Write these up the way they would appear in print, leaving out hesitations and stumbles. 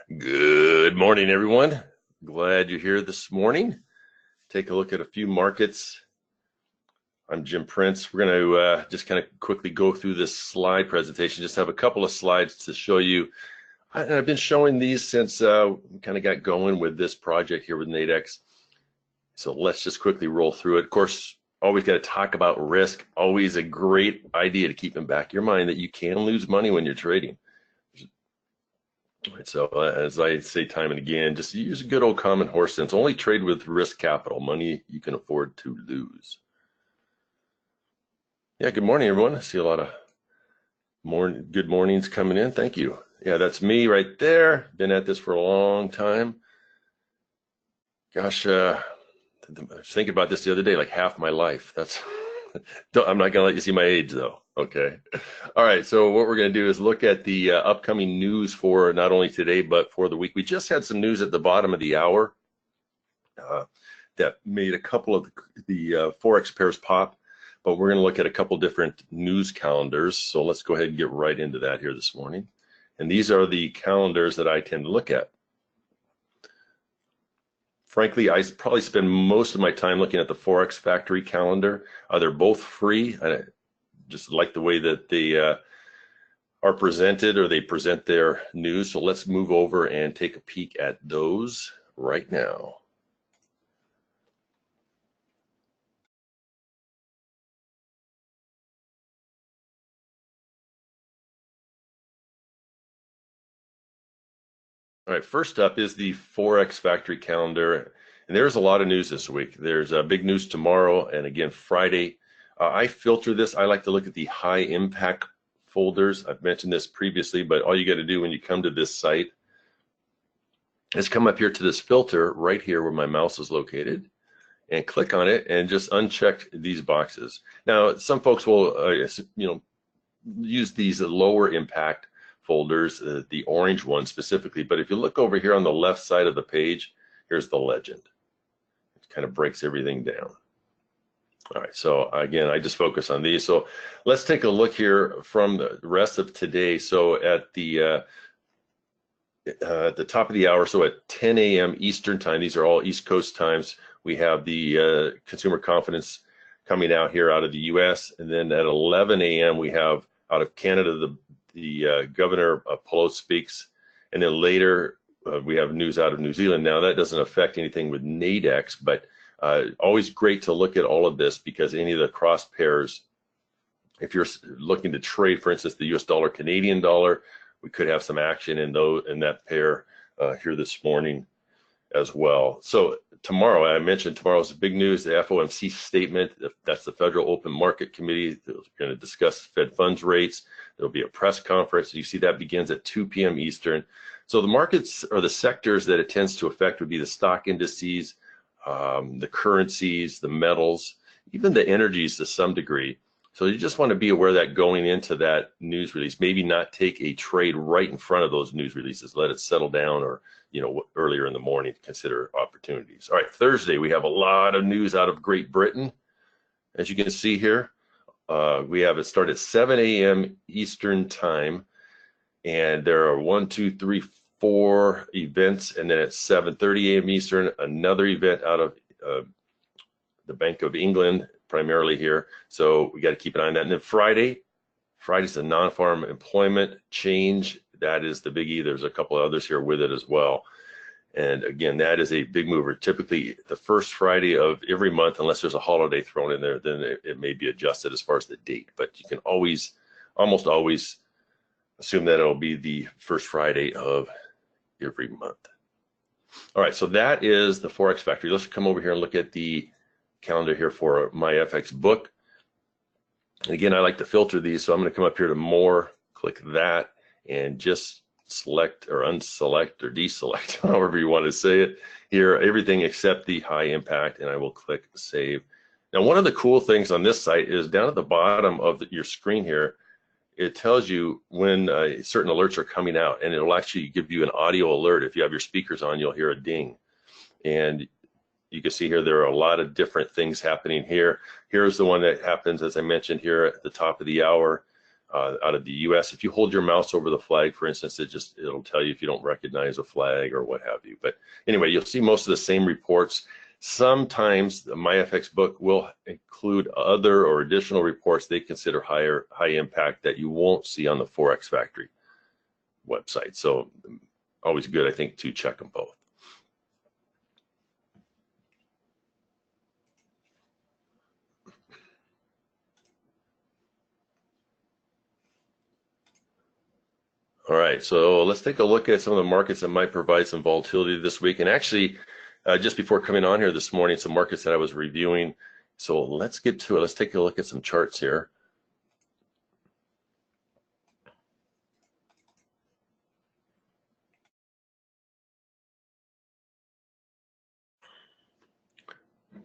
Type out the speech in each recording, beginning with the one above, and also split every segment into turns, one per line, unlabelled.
Good morning, everyone. Glad you're here this morning. Take a look at a few markets. I'm Jim Prince. We're going to just kind of quickly go through this slide presentation. Just have a couple of slides to show you. I've been showing these since we kind of got going with this project here with Nadex. So let's just quickly roll through it. Of course, always got to talk about risk. Always a great idea to keep in back of your mind that you can lose money when you're trading. So as I say time and again, just use a good old common horse sense. Only trade with risk capital, money you can afford to lose. Yeah, good morning, everyone. I see a lot of good mornings coming in. Thank you. Yeah, that's me right there. Been at this for a long time. Gosh, I was thinking about this the other day, like half my life. That's I'm not gonna let you see my age though. Okay. All right. So what we're gonna do is look at the upcoming news for not only today but for the week. We just had some news at the bottom of the hour that made a couple of the forex pairs pop, but we're gonna look at a couple different news calendars. So let's go ahead and get right into that here this morning. And these are the calendars that I tend to look at. Frankly, I probably spend most of my time looking at the Forex Factory calendar. They're both free. I just like the way that they are presented, or they present their news. So let's move over and take a peek at those right now. All right, first up is the Forex Factory calendar. And there's a lot of news this week. There's big news tomorrow and again Friday. I filter this. I like to look at the high impact folders. I've mentioned this previously, but all you got to do when you come to this site is come up here to this filter right here where my mouse is located and click on it and just uncheck these boxes. Now, some folks will, use these lower impact folders, the orange one specifically, but if you look over here on the left side of the page, here's the legend. It kind of breaks everything down. All right, so again, I just focus on these. So let's take a look here from the rest of today. So at the top of the hour, so at 10 a.m. Eastern time, these are all East Coast times, we have the consumer confidence coming out here out of the US. And then at 11 a.m. we have out of Canada, the Governor Pelosi speaks. And then later we have news out of New Zealand. Now that doesn't affect anything with Nadex, but always great to look at all of this because any of the cross pairs, if you're looking to trade, for instance, the US dollar, Canadian dollar, we could have some action in that pair here this morning as well. So tomorrow, I mentioned tomorrow's big news, the FOMC statement. That's the Federal Open Market Committee. They're going to discuss Fed funds rates. There'll be a press conference. You see that begins at 2 p.m. Eastern. So the markets or the sectors that it tends to affect would be the stock indices, the currencies, the metals, even the energies to some degree. So you just want to be aware that going into that news release, maybe not take a trade right in front of those news releases, let it settle down, or earlier in the morning to consider opportunities. All right, Thursday, we have a lot of news out of Great Britain. As you can see here, we have it start at 7 a.m. Eastern time, and there are 1, 2, 3, 4 events, and then at 7:30 a.m. Eastern, another event out of the Bank of England, primarily here. So we got to keep an eye on that. And then Friday's the non-farm employment change. That is the biggie. There's a couple of others here with it as well. And again, that is a big mover. Typically the first Friday of every month, unless there's a holiday thrown in there, then it may be adjusted as far as the date. But you can almost always assume that it'll be the first Friday of every month. All right, so that is the Forex Factory. Let's come over here and look at the calendar here for my FX book. And again, I like to filter these, so I'm going to come up here to more, click that, and just select or unselect or deselect, however you want to say it here, everything except the high impact, and I will click save. Now, one of the cool things on this site is down at the bottom of your screen here, it tells you when certain alerts are coming out, and it'll actually give you an audio alert. If you have your speakers on, you'll hear a ding. And you can see here there are a lot of different things happening here. Here's the one that happens, as I mentioned, here at the top of the hour. out of the US. If you hold your mouse over the flag, for instance, it'll tell you if you don't recognize a flag or what have you. But anyway, you'll see most of the same reports. Sometimes the MyFX book will include other or additional reports they consider high impact that you won't see on the Forex Factory website. So always good, I think, to check them both. All right, so let's take a look at some of the markets that might provide some volatility this week. And actually, just before coming on here this morning, some markets that I was reviewing. So let's get to it. Let's take a look at some charts here.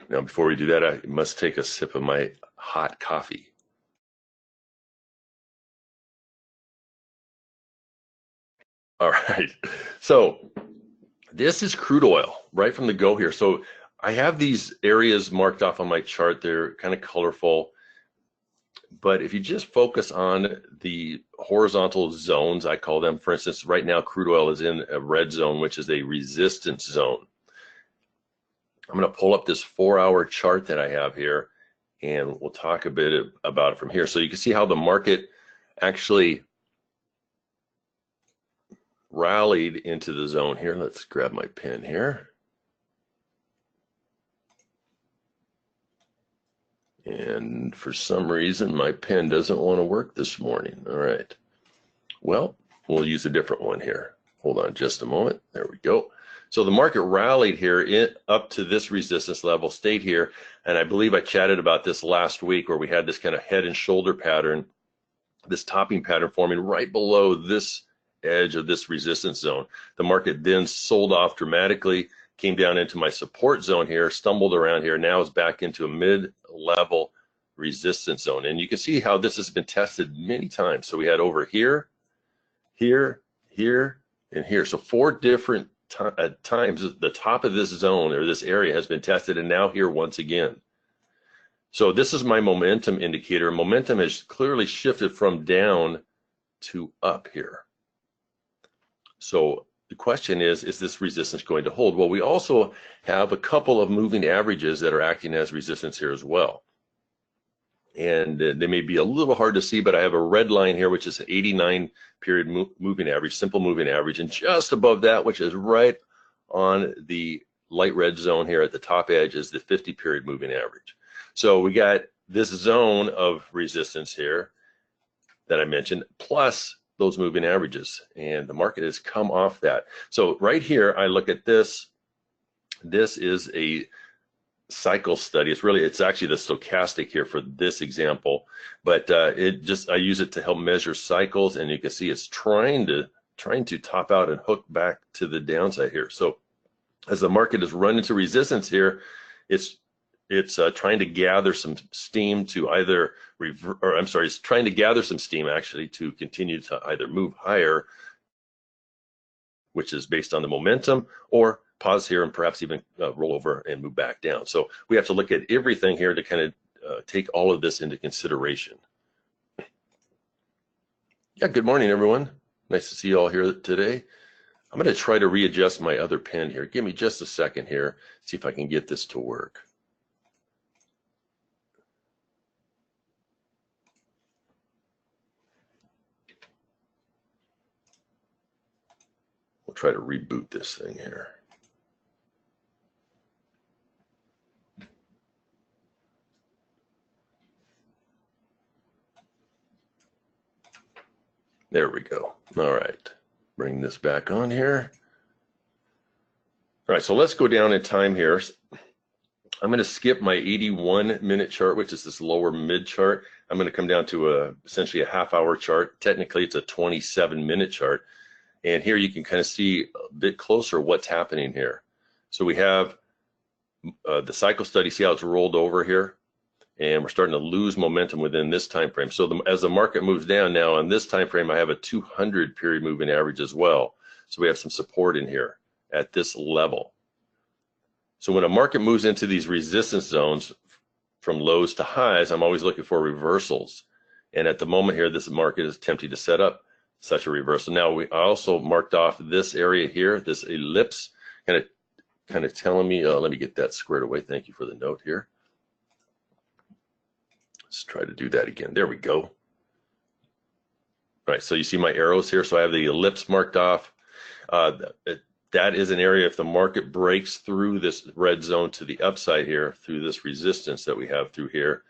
Now, before we do that, I must take a sip of my hot coffee. All right, so this is crude oil right from the go here. So I have these areas marked off on my chart. They're kind of colorful, but if you just focus on the horizontal zones, I call them, for instance, right now crude oil is in a red zone, which is a resistance zone. I'm going to pull up this 4-hour chart that I have here, and we'll talk a bit about it from here. So you can see how the market actually rallied into the zone here. Let's grab my pen here. And for some reason, my pen doesn't want to work this morning. All right. Well, we'll use a different one here. Hold on just a moment. There we go. So the market rallied here up to this resistance level, stayed here. And I believe I chatted about this last week where we had this kind of head and shoulder pattern, this topping pattern forming right below this edge of this resistance zone. The market then sold off dramatically, came down into my support zone here, stumbled around here, now is back into a mid-level resistance zone. And you can see how this has been tested many times. So we had over here, here, here, and here. So 4 different times the top of this zone or this area has been tested, and now here once again. So this is my momentum indicator. Momentum has clearly shifted from down to up here. So the question is this resistance going to hold? Well, we also have a couple of moving averages that are acting as resistance here as well. And they may be a little hard to see, but I have a red line here, which is an 89 period moving average, simple moving average. And just above that, which is right on the light red zone here at the top edge, is the 50 period moving average. So we got this zone of resistance here that I mentioned, plus those moving averages, and the market has come off that. So right here, I look at this. This is a cycle study. It's actually the stochastic here for this example, but I use it to help measure cycles, and you can see it's trying to top out and hook back to the downside here. So as the market is running to resistance here, it's trying to gather some steam to either it's trying to gather some steam actually to continue to either move higher, which is based on the momentum, or pause here and perhaps even roll over and move back down. So we have to look at everything here to kind of take all of this into consideration. Yeah, good morning, everyone. Nice to see you all here today. I'm going to try to readjust my other pen here. Give me just a second here, see if I can get this to work. We'll try to reboot this thing here. There we go. All right, bring this back on here. All right, so let's go down in time here. I'm going to skip my 81-minute chart, which is this lower mid chart. I'm going to come down to essentially a half-hour chart. Technically, it's a 27-minute chart. And here you can kind of see a bit closer what's happening here. So we have the cycle study, see how it's rolled over here? And we're starting to lose momentum within this time frame. So as the market moves down now on this time frame, I have a 200 period moving average as well. So we have some support in here at this level. So when a market moves into these resistance zones from lows to highs, I'm always looking for reversals. And at the moment here, this market is attempting to set up such a reversal. Now, I also marked off this area here, this ellipse, kind of telling me, let me get that squared away. Thank you for the note here. Let's try to do that again. There we go. All right, so you see my arrows here. So I have the ellipse marked off. That is an area, if the market breaks through this red zone to the upside here, through this resistance that we have through here,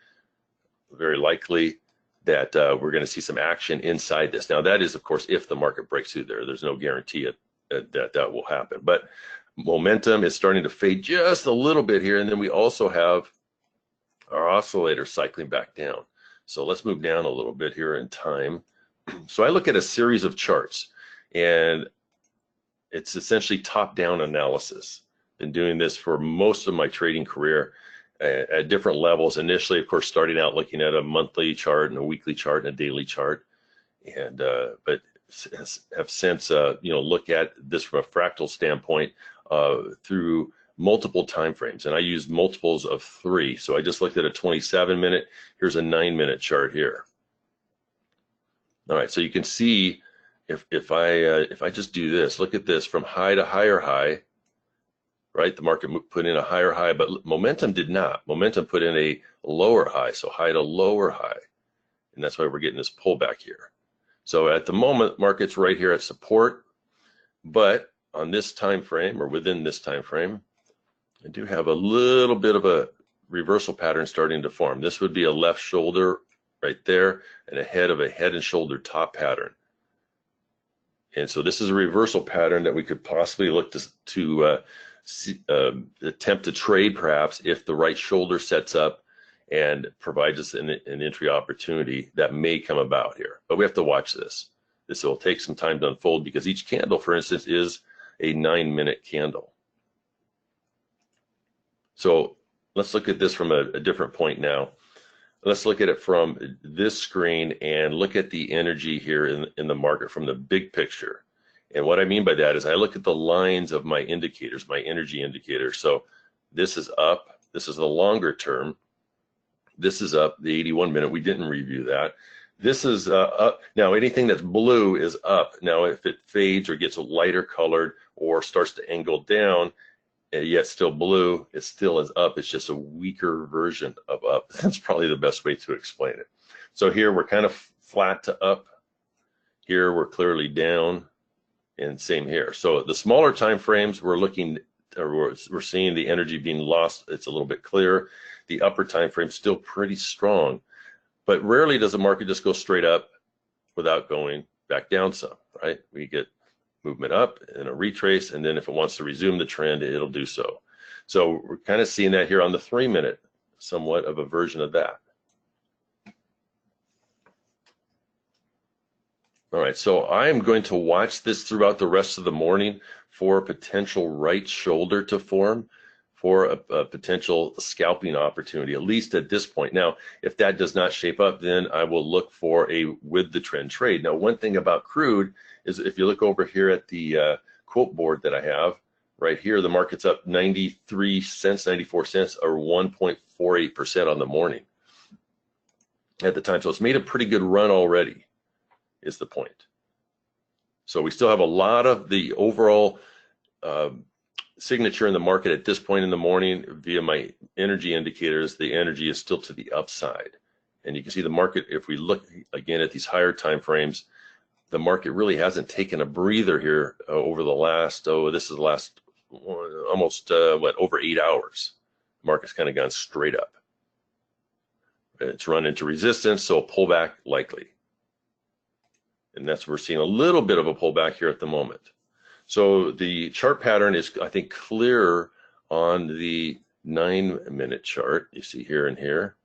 very likely that we're going to see some action inside this. Now, that is, of course, if the market breaks through there. There's no guarantee that will happen. But momentum is starting to fade just a little bit here. And then we also have our oscillator cycling back down. So let's move down a little bit here in time. So I look at a series of charts, and it's essentially top-down analysis. Been doing this for most of my trading career at different levels. Initially, of course, starting out looking at a monthly chart and a weekly chart and a daily chart, and but have since look at this from a fractal standpoint through multiple time frames, and I use multiples of 3. So I just looked at a 27-minute. Here's a 9-minute chart here. All right, so you can see if I just do this, look at this from high to higher high, right? The market put in a higher high, but momentum did not. Momentum put in a lower high, so high to lower high, and that's why we're getting this pullback here. So at the moment, market's right here at support, but on this time frame, or within this time frame, I do have a little bit of a reversal pattern starting to form. This would be a left shoulder right there, and a head and shoulder top pattern. And so this is a reversal pattern that we could possibly look to attempt to trade, perhaps, if the right shoulder sets up and provides us an entry opportunity that may come about here. But we have to watch this. This will take some time to unfold, because each candle, for instance, is a 9-minute candle. So let's look at this from a different point now. Let's look at it from this screen and look at the energy here in the market from the big picture. And what I mean by that is I look at the lines of my indicators, my energy indicators. So this is up. This is the longer term. This is up, the 81-minute. We didn't review that. This is up. Now, anything that's blue is up. Now, if it fades or gets lighter colored or starts to angle down, yet still blue, it still is up. It's just a weaker version of up. That's probably the best way to explain it. So here we're kind of flat to up. Here we're clearly down, and same here. So the smaller time frames, we're seeing the energy being lost. It's a little bit clearer. The upper time frame still pretty strong, but rarely does the market just go straight up without going back down some, right? We get movement up and a retrace, and then if it wants to resume the trend, it'll do so. So we're kind of seeing that here on the 3-minute, somewhat of a version of that. All right, so I'm going to watch this throughout the rest of the morning for a potential right shoulder to form, for a potential scalping opportunity, at least at this point. Now, if that does not shape up, then I will look for a with the trend trade. Now, one thing about crude is if you look over here at the quote board that I have, right here, the market's up 93 cents, 94 cents, or 1.48% on the morning at the time. So it's made a pretty good run already, is the point. So we still have a lot of the overall signature in the market at this point in the morning via my energy indicators. The energy is still to the upside. And you can see the market, if we look again at these higher time frames, the market really hasn't taken a breather here over the last, this is the last almost, over 8 hours. The market's kind of gone straight up. It's run into resistance, so a pullback likely. And that's where we're seeing a little bit of a pullback here at the moment. So the chart pattern is, I think, clearer on the 9-minute chart. You see here and here.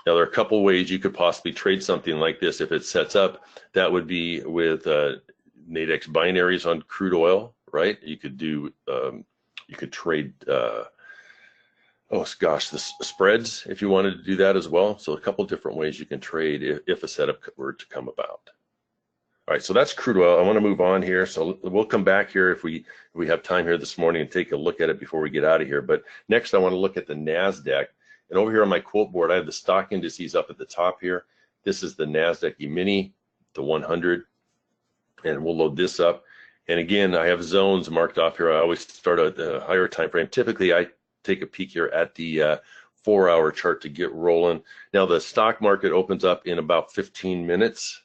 Now, there are a couple ways you could possibly trade something like this if it sets up. That would be with Nadex binaries on crude oil, right? You could do, you could trade, the spreads if you wanted to do that as well. So a couple different ways you can trade if a setup were to come about. All right, so that's crude oil. I want to move on here. So we'll come back here if we have time here this morning and take a look at it before we get out of here. But next, I want to look at the NASDAQ. And over here on my quote board, I have the stock indices up at the top here. This is the Nasdaq E-mini, the 100, and we'll load this up. And again, I have zones marked off here. I always start at the higher time frame. Typically, I take a peek here at the 4-hour chart to get rolling. Now, the stock market opens up in about 15 minutes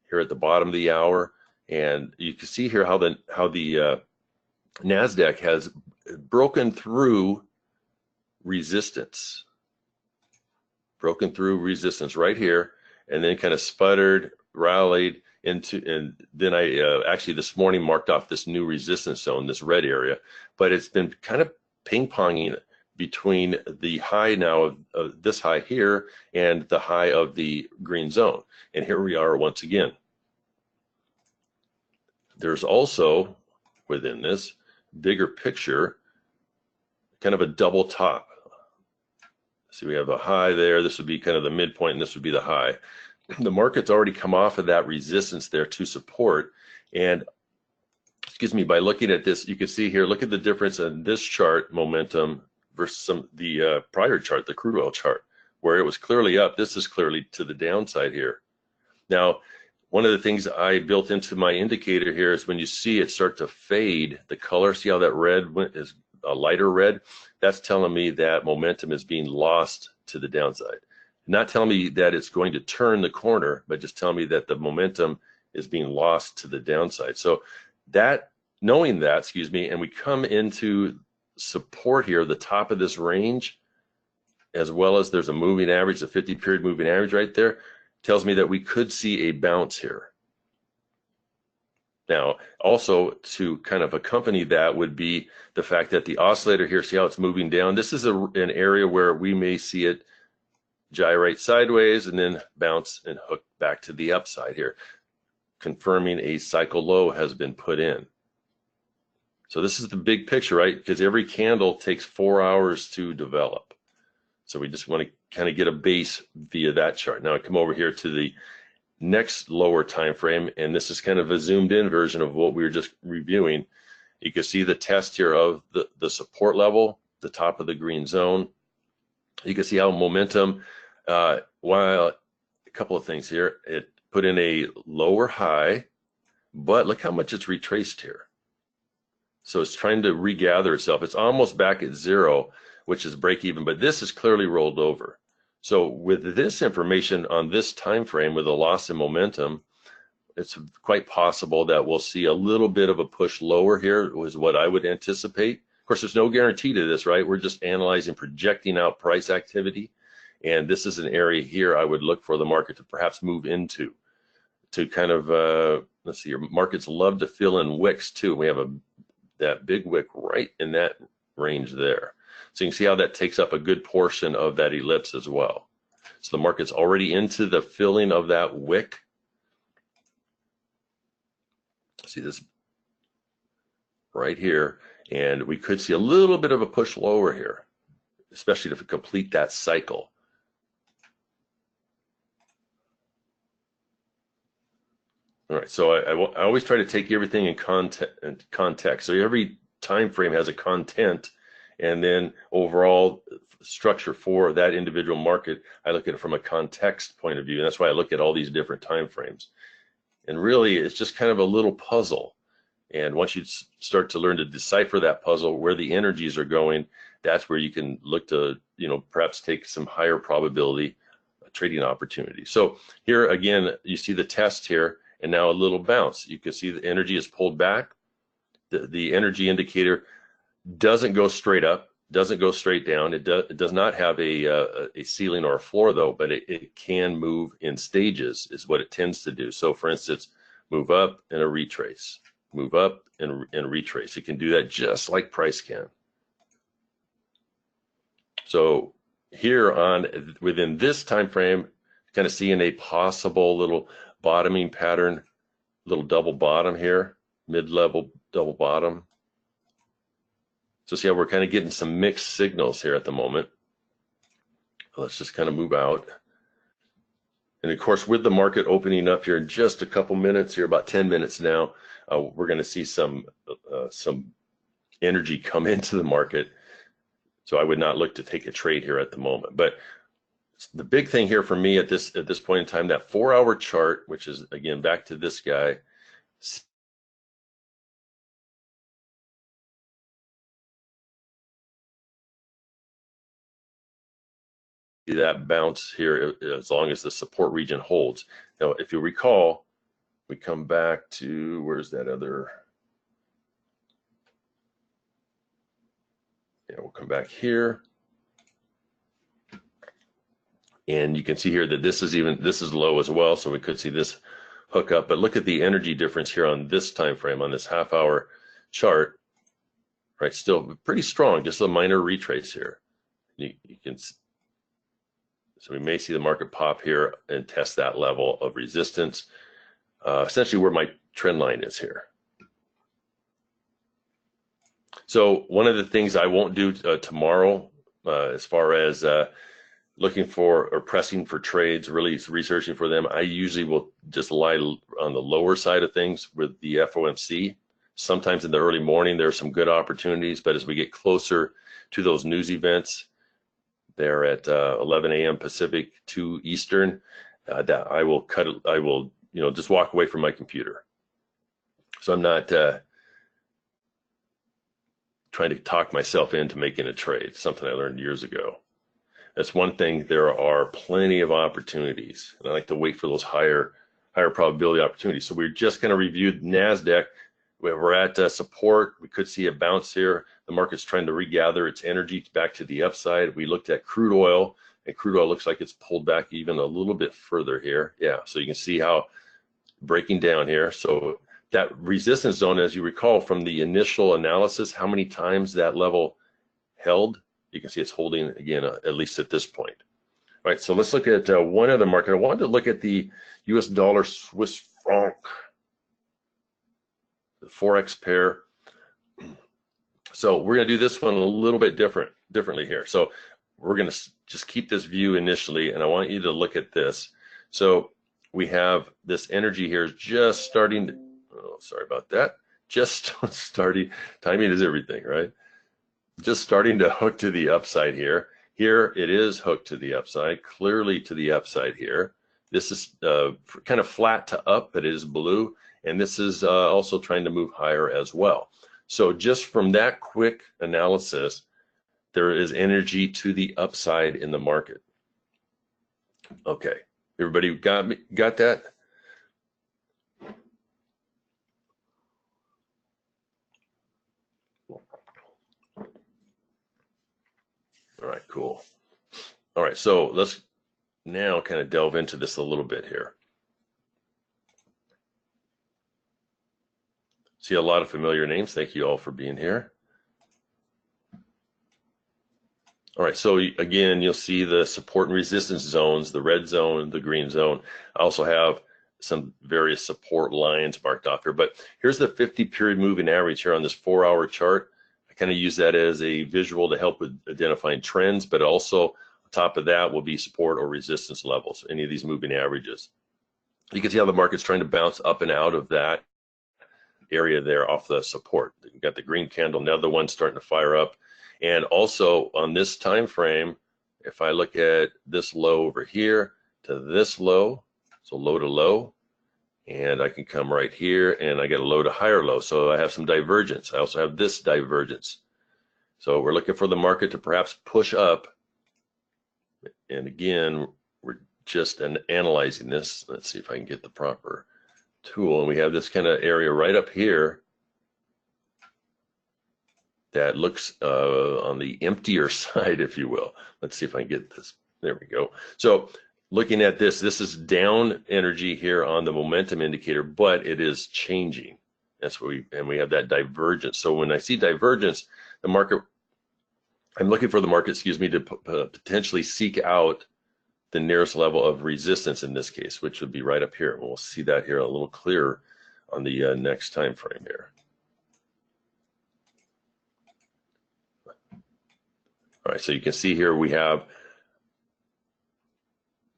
here at the bottom of the hour, and you can see here how the Nasdaq has broken through resistance, right here, and then kind of sputtered, rallied into, and then I actually this morning marked off this new resistance zone, this red area, but it's been kind of ping-ponging between the high now of this high here and the high of the green zone. And here we are once again. There's also, within this bigger picture, kind of a double top. See, we have a high there. This would be kind of the midpoint, and this would be the high. The market's already come off of that resistance there to support. And excuse me, by looking at this, you can see here, look at the difference in this chart momentum versus the prior chart, the crude oil chart, where it was clearly up. This is clearly to the downside here. Now, one of the things I built into my indicator here is when you see it start to fade, the color, see how that red is a lighter red? That's telling me that momentum is being lost to the downside. Not telling me that it's going to turn the corner, but just telling me that the momentum is being lost to the downside. So that, knowing that, excuse me, and we come into support here, the top of this range, as well as there's a moving average, the 50-period moving average right there, tells me that we could see a bounce here. Now, also to kind of accompany that would be the fact that the oscillator here, see how it's moving down? This is an area where we may see it gyrate sideways and then bounce and hook back to the upside here, confirming a cycle low has been put in. So this is the big picture, right? Because every candle takes 4 hours to develop. So we just want to kind of get a base via that chart. Now I come over here to the next lower time frame, and this is kind of a zoomed in version of what we were just reviewing. You can see the test here of the support level, the top of the green zone. You can see how momentum, while a couple of things here, it put in a lower high, but look how much it's retraced here. So it's trying to regather itself. It's almost back at zero, which is break even, but this is clearly rolled over. So with this information on this time frame, with a loss in momentum, it's quite possible that we'll see a little bit of a push lower here, was what I would anticipate. Of course, there's no guarantee to this, right? We're just analyzing, projecting out price activity. And this is an area here I would look for the market to perhaps move into, to kind of, let's see, your markets love to fill in wicks too. We have that big wick right in that range there. So you can see how that takes up a good portion of that ellipse as well. So the market's already into the filling of that wick. See this right here, and we could see a little bit of a push lower here, especially to complete that cycle. All right, so I always try to take everything in context. So every time frame has a content, and then overall structure for that individual market, I look at it from a context point of view, and that's why I look at all these different time frames. And really, it's just kind of a little puzzle. And once you start to learn to decipher that puzzle, where the energies are going, that's where you can look to, perhaps take some higher probability trading opportunities. So here again, you see the test here, and now a little bounce. You can see the energy is pulled back. The energy indicator doesn't go straight up, doesn't go straight down. It does not have a ceiling or a floor though, but it can move in stages is what it tends to do. So for instance, move up and a retrace, move up and retrace. It can do that just like price can. So here on within this time frame, kind of seeing a possible little bottoming pattern, little double bottom here, mid-level double bottom. So see how we're kind of getting some mixed signals here at the moment. Let's just kind of move out. And of course, with the market opening up here in just a couple minutes here, about 10 minutes now, we're going to see some energy come into the market. So I would not look to take a trade here at the moment. But the big thing here for me at this point in time, that 4-hour chart, which is again back to this guy, that bounce here as long as the support region holds. Now, if you recall, we come back to, where's that other? Yeah, we'll come back here. And you can see here that this is low as well, so we could see this hook up. But look at the energy difference here on this time frame, on this half-hour chart, right? Still pretty strong, just a minor retrace here. You can, so we may see the market pop here and test that level of resistance, essentially where my trend line is here. So one of the things I won't do tomorrow, as far as looking for or pressing for trades, really researching for them, I usually will just lie on the lower side of things with the FOMC. Sometimes in the early morning, there are some good opportunities, but as we get closer to those news events, they're at 11 a.m. Pacific, 2 Eastern, that I will just walk away from my computer. So I'm not trying to talk myself into making a trade, something I learned years ago. That's one thing. There are plenty of opportunities, and I like to wait for those higher probability opportunities. So we're just going to review Nasdaq. We're at support. We could see a bounce here. The market's trying to regather its energy back to the upside. We looked at crude oil, and crude oil looks like it's pulled back even a little bit further here. Yeah, so you can see how breaking down here. So that resistance zone, as you recall from the initial analysis, how many times that level held, you can see it's holding again, at least at this point. All right, so let's look at one other market. I wanted to look at the US dollar Swiss franc, the forex pair. So we're going to do this one a little bit differently here. So we're going to just keep this view initially, and I want you to look at this. So we have this energy here is just starting to, oh, sorry about that. Just starting, timing is everything, right? Just starting to hook to the upside here. Here it is hooked to the upside, clearly to the upside here. This is kind of flat to up, but it is blue. And this is also trying to move higher as well. So just from that quick analysis, there is energy to the upside in the market. Okay, everybody got that? All right, cool. All right, so let's now kind of delve into this a little bit here. See a lot of familiar names. Thank you all for being here. All right, so again, you'll see the support and resistance zones, the red zone, the green zone. I also have some various support lines marked off here, but here's the 50-period moving average here on this 4-hour chart. I kind of use that as a visual to help with identifying trends, but also on top of that will be support or resistance levels, any of these moving averages. You can see how the market's trying to bounce up and out of that area there off the support. You've got the green candle, now the one starting to fire up. And also on this time frame, if I look at this low over here to this low, so low to low, and I can come right here and I get a low to higher low. So I have some divergence. I also have this divergence. So we're looking for the market to perhaps push up. And again, we're just analyzing this. Let's see if I can get the proper tool. And we have this kind of area right up here that looks on the emptier side, if you will. Let's see if I can get this. There we go. So looking at this is down energy here on the momentum indicator, but it is changing. That's what we have that divergence. So when I see divergence, the market, I'm looking for the market, to potentially seek out the nearest level of resistance in this case, which would be right up here. We'll see that here a little clearer on the next time frame here. All right, so you can see here we have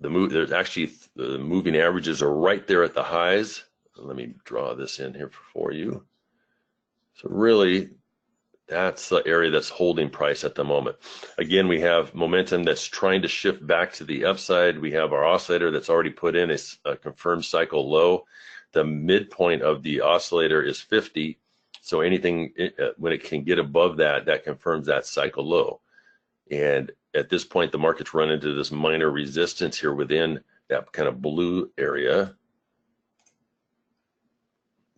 the move. There's actually the moving averages are right there at the highs. Let me draw this in here for you. So really, That's the area that's holding price at the moment. Again, we have momentum that's trying to shift back to the upside. We have our oscillator that's already put in a confirmed cycle low. The midpoint of the oscillator is 50. So anything, when it can get above that, that confirms that cycle low. And at this point, the market's run into this minor resistance here within that kind of blue area.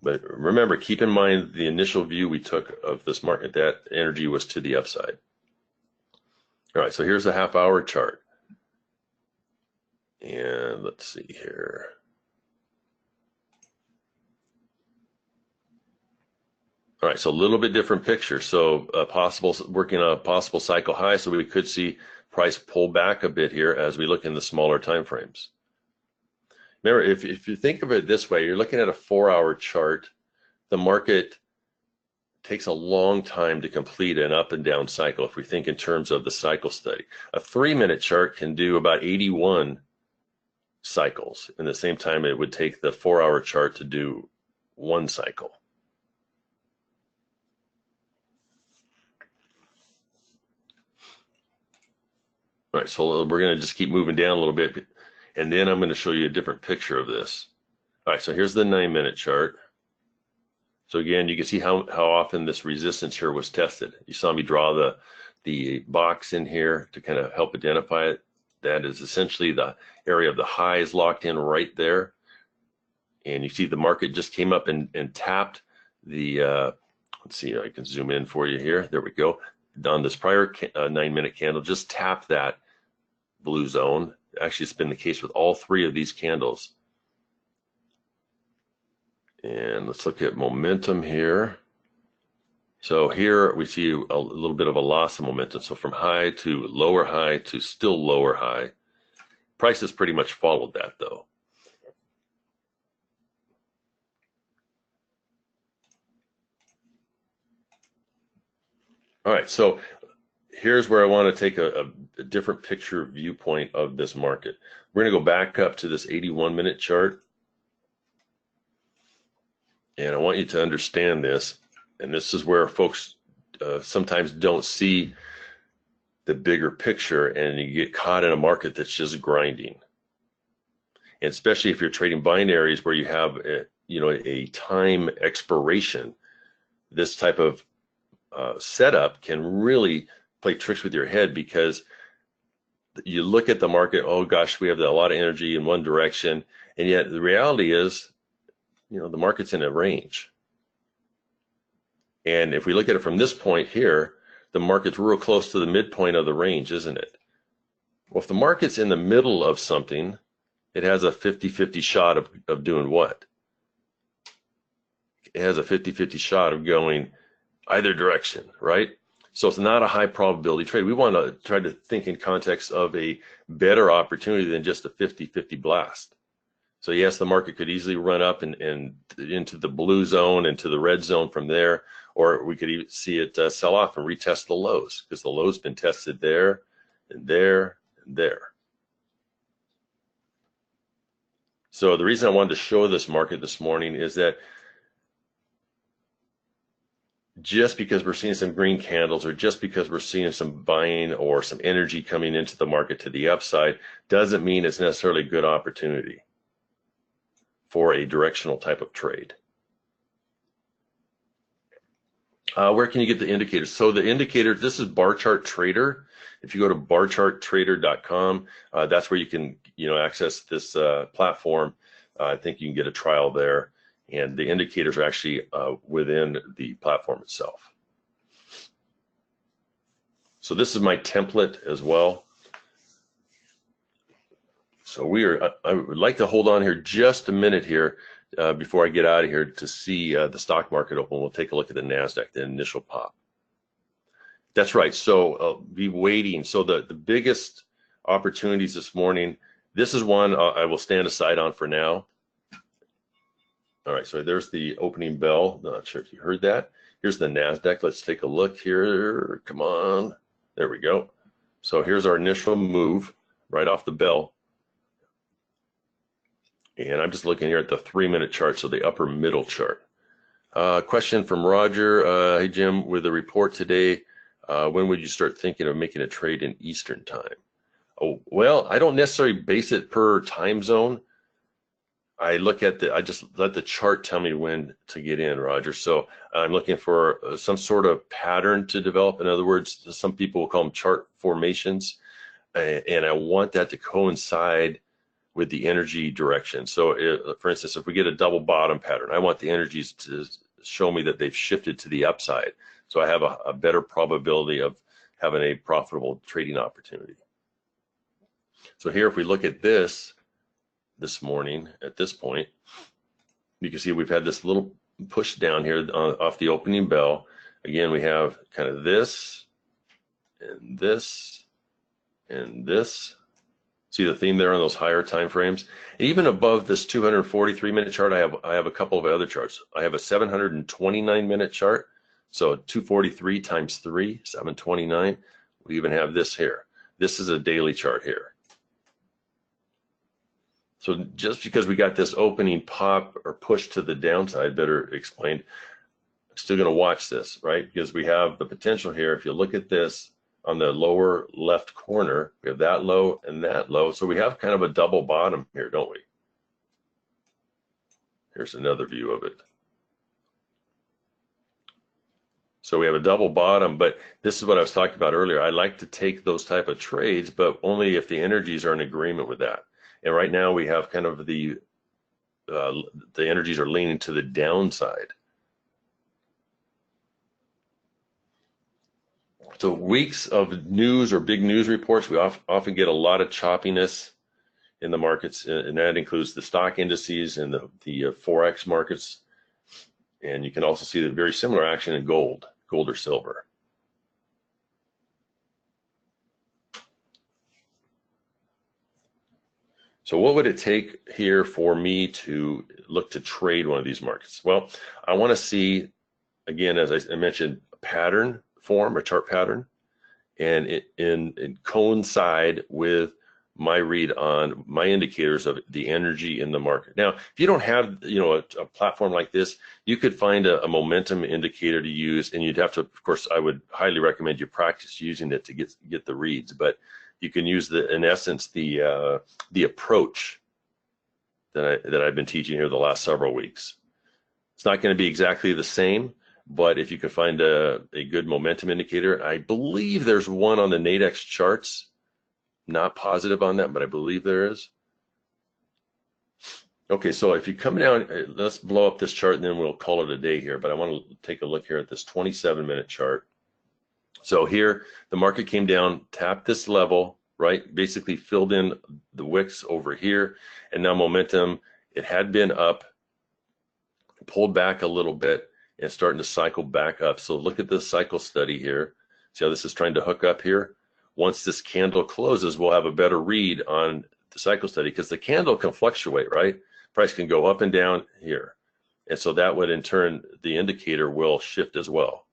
But remember, keep in mind the initial view we took of this market, that energy was to the upside. All right, so here's the half-hour chart. And let's see here. All right, so a little bit different picture. So working on a possible cycle high, so we could see price pull back a bit here as we look in the smaller time frames. Remember, if you think of it this way, you're looking at a 4-hour chart. The market takes a long time to complete an up and down cycle if we think in terms of the cycle study. A 3-minute chart can do about 81 cycles in the same time it would take the 4-hour chart to do 1 cycle. All right, so we're going to just keep moving down a little bit, and then I'm going to show you a different picture of this. All right, so here's the 9-minute chart. So again, you can see how often this resistance here was tested. You saw me draw the box in here to kind of help identify it. That is essentially the area of the highs locked in right there. And you see the market just came up and tapped the, let's see, I can zoom in for you here. There we go. On this prior 9-minute candle, just tapped that blue zone. Actually, it's been the case with all 3 of these candles. And let's look at momentum here. So here we see a little bit of a loss of momentum. So from high to lower high to still lower high. Price has pretty much followed that though. All right, so here's where I want to take a different picture viewpoint of this market. We're going to go back up to this 81-minute chart. And I want you to understand this, and this is where folks sometimes don't see the bigger picture, and you get caught in a market that's just grinding. And especially if you're trading binaries where you have a time expiration, this type of setup can really play tricks with your head, because you look at the market, oh gosh, we have a lot of energy in one direction, and yet the reality is, the market's in a range. And if we look at it from this point here, the market's real close to the midpoint of the range, isn't it? Well, if the market's in the middle of something, it has a 50-50 shot of doing what? It has a 50-50 shot of going either direction, right? So it's not a high probability trade. We want to try to think in context of a better opportunity than just a 50-50 blast. So yes, the market could easily run up and into the blue zone and to the red zone from there, or we could even see it sell off and retest the lows, because the low's been tested there and there and there. So the reason I wanted to show this market this morning is that just because we're seeing some green candles, or just because we're seeing some buying or some energy coming into the market to the upside, doesn't mean it's necessarily a good opportunity for a directional type of trade. Where can you get the indicators? So the indicators, this is Bar Chart Trader. If you go to barcharttrader.com, that's where you can access this platform. I think you can get a trial there, and the indicators are actually within the platform itself. So this is my template as well. So I would like to hold on here just a minute here before I get out of here to see the stock market open. We'll take a look at the NASDAQ, the initial pop. That's right, so be waiting. So the biggest opportunities this morning, this is one I will stand aside on for now. All right, so there's the opening bell. Not sure if you heard that. Here's the NASDAQ. Let's take a look here. Come on. There we go. So here's our initial move right off the bell. And I'm just looking here at the 3-minute chart, so the upper middle chart. Question from Roger. Hey Jim, with the report today, when would you start thinking of making a trade in Eastern time? Oh, well, I don't necessarily base it per time zone. I just let the chart tell me when to get in, Roger. So I'm looking for some sort of pattern to develop. In other words, some people will call them chart formations, and I want that to coincide with the energy direction. So for instance, if we get a double bottom pattern, I want the energies to show me that they've shifted to the upside. So I have a better probability of having a profitable trading opportunity. So here, if we look at this morning, at this point, you can see we've had this little push down here off the opening bell. Again, we have kind of this and this and this. See the theme there on those higher time frames? Even above this 243-minute chart, I have a couple of other charts. I have a 729-minute chart. So 243 times 3, 729. We even have this here. This is a daily chart here. So just because we got this opening pop or push to the downside, better explained, I'm still going to watch this, right? Because we have the potential here. If you look at this on the lower left corner, we have that low and that low. So we have kind of a double bottom here, don't we? Here's another view of it. So we have a double bottom, but this is what I was talking about earlier. I like to take those type of trades, but only if the energies are in agreement with that. And right now we have kind of the energies are leaning to the downside. So weeks of news or big news reports, we often get a lot of choppiness in the markets, and that includes the stock indices and the forex markets. And you can also see the very similar action in gold or silver. So what would it take here for me to look to trade one of these markets? Well, I want to see, again, as I mentioned, a pattern form, a chart pattern, and it coincide with my read on my indicators of the energy in the market. Now, if you don't have, a platform like this, you could find a momentum indicator to use, and you'd have to, of course, I would highly recommend you practice using it to get the reads, but you can use in essence, the approach that I've been teaching here the last several weeks. It's not going to be exactly the same, but if you could find a good momentum indicator, I believe there's one on the Nadex charts. Not positive on that, but I believe there is. Okay, so if you come down, let's blow up this chart and then we'll call it a day here, but I want to take a look here at this 27-minute chart. So here, the market came down, tapped this level, right? Basically filled in the wicks over here, and now momentum, it had been up, pulled back a little bit, and starting to cycle back up. So look at this cycle study here. See how this is trying to hook up here? Once this candle closes, we'll have a better read on the cycle study, because the candle can fluctuate, right? Price can go up and down here. And so that would, in turn, the indicator will shift as well.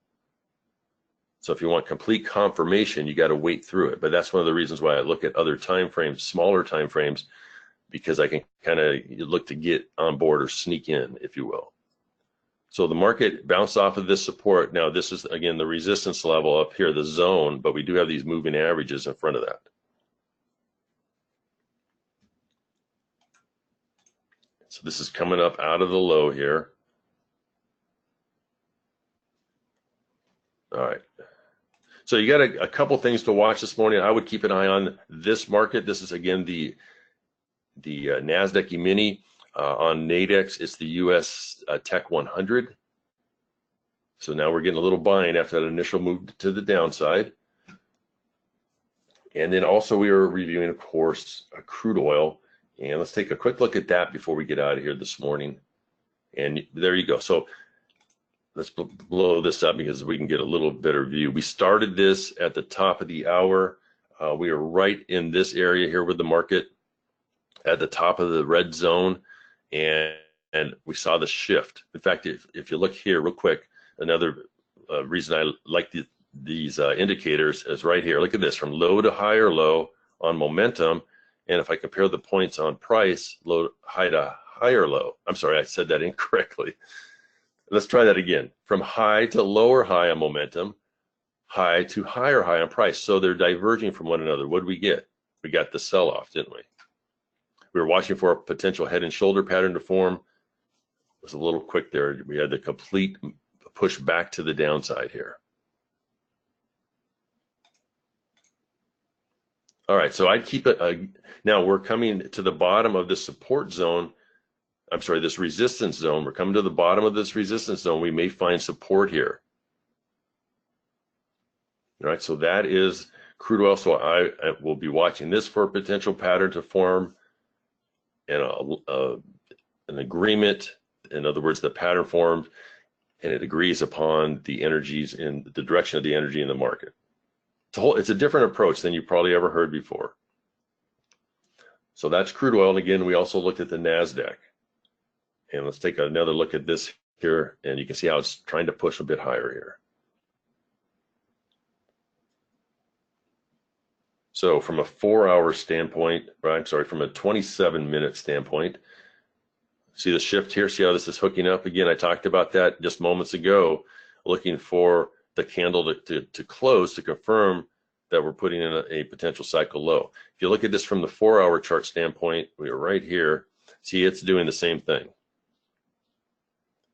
So if you want complete confirmation, you got to wait through it. But that's one of the reasons why I look at other time frames, smaller time frames, because I can kind of look to get on board or sneak in, if you will. So the market bounced off of this support. Now this is, again, the resistance level up here, the zone, but we do have these moving averages in front of that. So this is coming up out of the low here. All right. So you got a couple things to watch this morning. I would keep an eye on this market. This is, again, the NASDAQ E-mini. On Nadex, it's the US Tech 100. So now we're getting a little buying after that initial move to the downside. And then also we are reviewing, of course, crude oil. And let's take a quick look at that before we get out of here this morning. And there you go. So let's blow this up because we can get a little better view. We started this at the top of the hour. We are right in this area here with the market at the top of the red zone. And we saw the shift. In fact, if you look here real quick, another reason I like these indicators is right here. Look at this, from low to higher low on momentum. And if I compare the points on price, high to higher low. I'm sorry, I said that incorrectly. let's try that again. From high to lower high on momentum, high to higher high on price. So they're diverging from one another. What did we get? We got the sell-off, didn't we? We were watching for a potential head and shoulder pattern to form. It was a little quick there. We had the complete push back to the downside here. All right, so I'd keep it. Now we're coming to the bottom of this support zone. I'm sorry, this resistance zone. We're coming to the bottom of this resistance zone. We may find support here. All right, so that is crude oil. So I will be watching this for a potential pattern to form and an agreement. In other words, the pattern formed and it agrees upon the energies in the direction of the energy in the market. It's a different approach than you probably ever heard before. So that's crude oil. And again, we also looked at the Nasdaq. And let's take another look at this here, and you can see how it's trying to push a bit higher here. So from a 4-hour standpoint, or I'm sorry, from a 27-minute standpoint, see the shift here? See how this is hooking up? Again, I talked about that just moments ago, looking for the candle to close to confirm that we're putting in a potential cycle low. If you look at this from the 4-hour chart standpoint, we are right here. See, it's doing the same thing.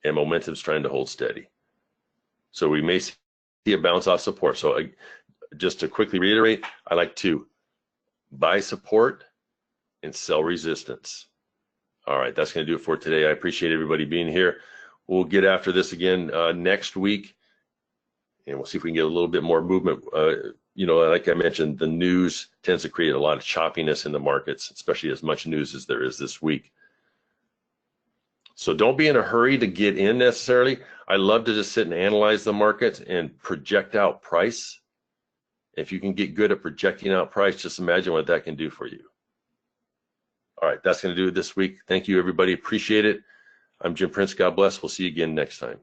And momentum's trying to hold steady. So we may see a bounce off support. So just to quickly reiterate, I like to buy support and sell resistance. All right, that's going to do it for today. I appreciate everybody being here. We'll get after this again next week, and we'll see if we can get a little bit more movement. You know, like I mentioned, the news tends to create a lot of choppiness in the markets, especially as much news as there is this week. So don't be in a hurry to get in necessarily. I love to just sit and analyze the market and project out price. If you can get good at projecting out price, just imagine what that can do for you. All right, that's going to do it this week. Thank you, everybody. Appreciate it. I'm Jim Prince. God bless. We'll see you again next time.